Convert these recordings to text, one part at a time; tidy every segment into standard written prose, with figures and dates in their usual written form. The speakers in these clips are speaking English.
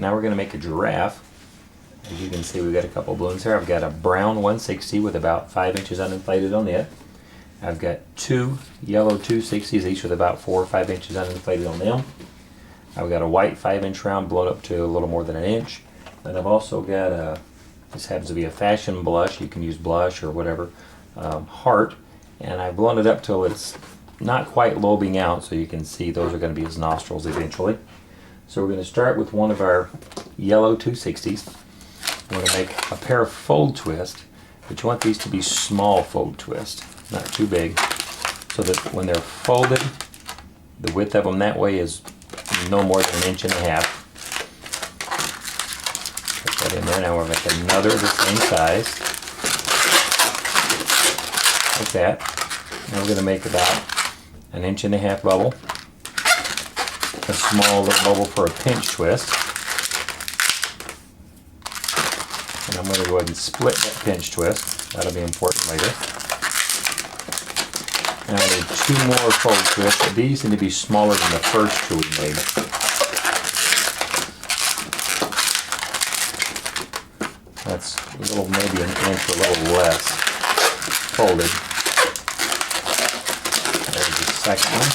Now we're going to make a giraffe. As you can see, we've got a couple balloons here. I've got a brown 160 with about 5 inches uninflated on it. I've got 2 yellow 260s, each with about 4 or 5 inches uninflated on them. I've got a white 5-inch round blown up to a little more than an inch. And I've also got this happens to be a fashion blush. You can use blush or whatever, heart. And I've blown it up till it's not quite lobing out, so you can see those are going to be his nostrils eventually. So we're going to start with one of our yellow 260s. We're going to make a pair of fold twists, but you want these to be small fold twists, not too big, so that when they're folded, the width of them that way is no more than 1.5 inches. Put that in there. Now we'll make another the same size, like that. Now we're going to make about 1.5 inch bubble, a small little bubble for a pinch twist. And I'm going to go ahead and split that pinch twist. That'll be important later. Now I need 2 more fold twists, but these need to be smaller than the first 2 we made. That's a little, maybe 1 inch or a little less folded. There's the second one.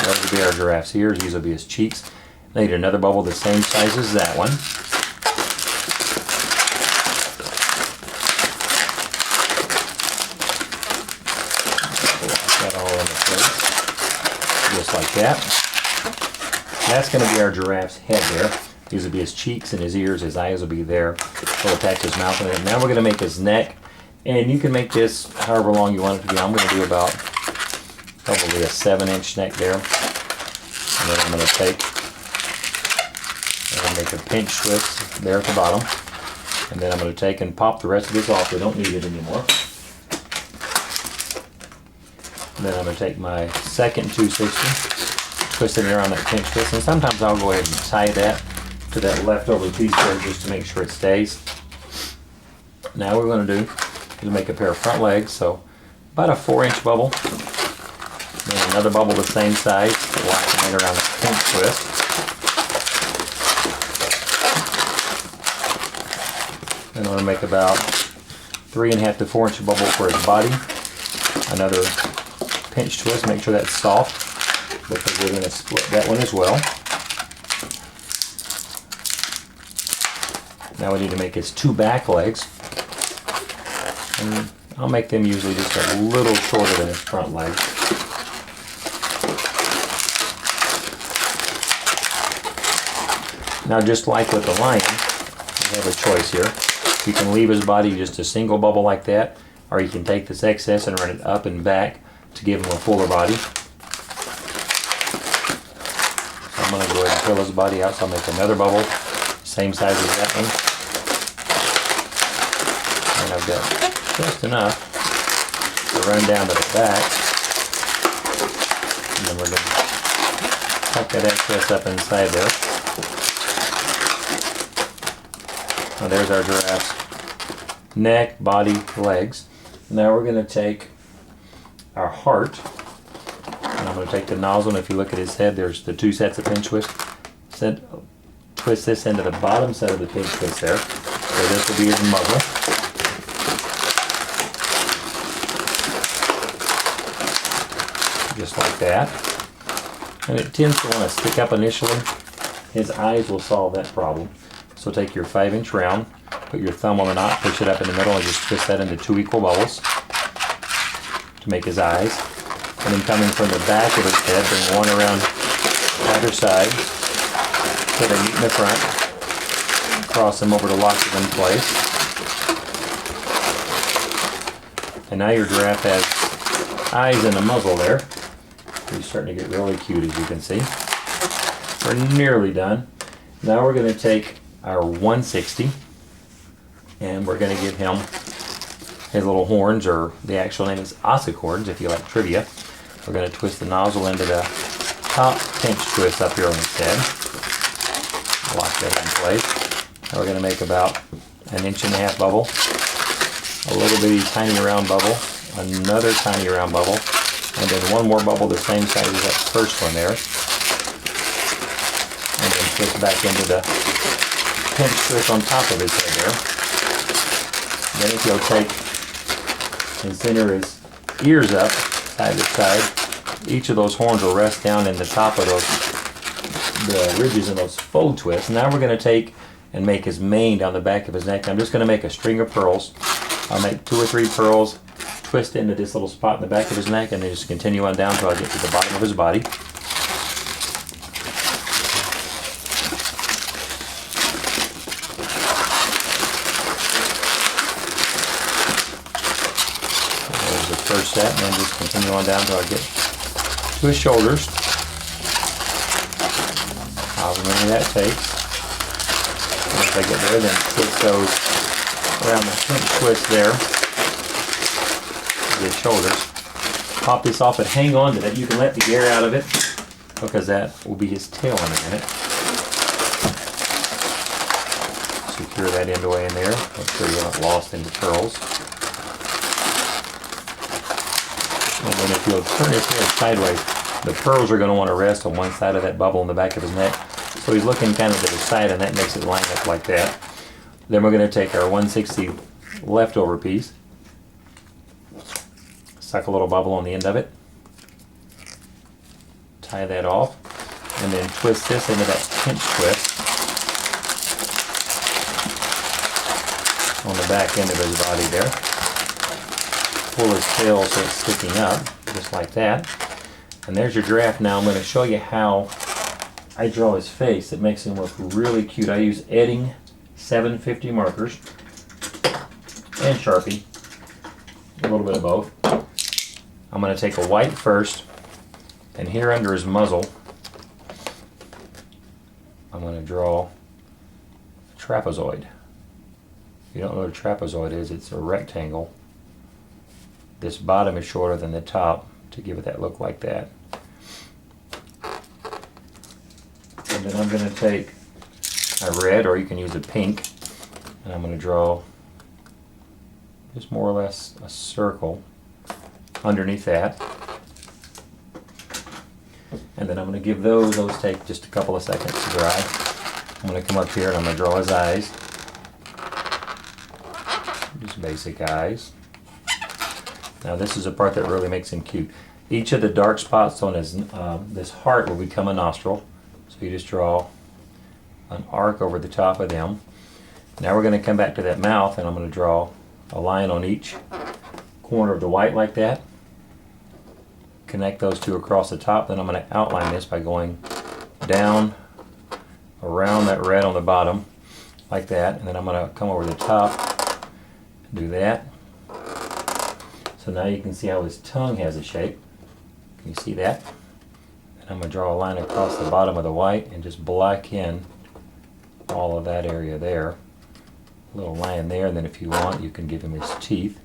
Those will be our giraffe's ears. These will be his cheeks. I need another bubble the same size as that one. Lock that all into place, just like that. That's going to be our giraffe's head there. These will be his cheeks and his ears. His eyes will be there. We'll attach his mouth in it. Now we're going to make his neck, and you can make this however long you want it to be. I'm going to do about probably a 7-inch neck there, and then I'm going to take and make a pinch twist there at the bottom, and then I'm going to take and pop the rest of this off. We don't need it anymore. And then I'm going to take my second 260, twist it around that pinch twist, and sometimes I'll go ahead and tie that to that leftover piece there just to make sure it stays. Now what we're going to do is make a pair of front legs, so about a 4-inch bubble, and another bubble the same size, locking it around the pinch twist. And I'm going to make about 3.5 to 4-inch bubble for his body. Another pinch twist, make sure that's soft, because we're going to split that one as well. Now we need to make his 2 back legs. And I'll make them usually just a little shorter than his front legs. Now just like with the lion, you have a choice here. You can leave his body just a single bubble like that, or you can take this excess and run it up and back to give him a fuller body. So I'm going to go ahead and fill his body out, so I'll make another bubble, same size as that one. And I've got just enough to run down to the back. And then we're going to tuck that excess up inside there. Now there's our giraffe's neck, body, legs. Now we're going to take our heart, and I'm going to take the nozzle, and if you look at his head, there's the 2 sets of pinch twists. Twist this into the bottom set of the pinch twist there. So this will be his muzzle. Just like that. And it tends to want to stick up initially. His eyes will solve that problem. So take your 5-inch round, put your thumb on the knot, push it up in the middle, and just twist that into 2 equal bubbles to make his eyes. And then coming from the back of his head, bring one around either side, put a meat in the front, cross them over to lock them in place. And now your giraffe has eyes and a muzzle there. He's starting to get really cute, as you can see. We're nearly done. Now we're going to take our 160, and we're going to give him his little horns, or the actual name is ossicorns if you like trivia. We're going to twist the nozzle into the top pinch twist up here on his head. Lock that in place. Now we're going to make about 1.5 inch bubble, a little bitty tiny round bubble, another tiny round bubble, and then one more bubble the same size as that first one there. twist back into the pinch twist on top of his head there. Then if you'll take and center his ears up side to side, each of those horns will rest down in the top of the ridges and those fold twists. Now we're going to take and make his mane down the back of his neck. I'm just going to make a string of pearls. I'll make 2 or 3 pearls, twist into this little spot in the back of his neck, and then just continue on down until I get to the bottom of his body. There's the first set, and then just continue on down until I get to his shoulders. However many that takes. Once I get there, then twist those around the pinch twist there, his shoulders. Pop this off, but hang on to that. You can let the air out of it because that will be his tail in a minute. Secure that end away in there. Make sure you're not lost in the curls. And then if you'll turn his hair sideways, the pearls are going to want to rest on one side of that bubble in the back of his neck. So he's looking kind of to the side, and that makes it line up like that. Then we're going to take our 1/60 leftover piece, suck a little bubble on the end of it, tie that off, and then twist this into that pinch twist on the back end of his body there. Pull his tail so it's sticking up, just like that. And there's your giraffe. Now I'm going to show you how I draw his face. It makes him look really cute. I use Edding 750 markers and Sharpie, a little bit of both. I'm going to take a white first, and here under his muzzle I'm going to draw a trapezoid. If you don't know what a trapezoid is, it's a rectangle. This bottom is shorter than the top to give it that look like that. And then I'm going to take a red, or you can use a pink, and I'm going to draw just more or less a circle underneath that. And then I'm going to give those take just a couple of seconds to dry. I'm going to come up here and I'm going to draw his eyes. Just basic eyes. Now this is the part that really makes him cute. Each of the dark spots on his this heart will become a nostril. So you just draw an arc over the top of them. Now we're going to come back to that mouth, and I'm going to draw a line on each corner of the white like that. Connect those two across the top. Then I'm going to outline this by going down around that red on the bottom like that. And then I'm going to come over the top and do that. So now you can see how his tongue has a shape. Can you see that? And I'm going to draw a line across the bottom of the white and just black in all of that area there. A little line there, and then if you want, you can give him his teeth.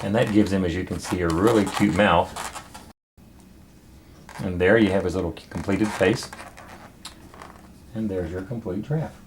And that gives him, as you can see, a really cute mouth. And there you have his little completed face. And there's your complete giraffe.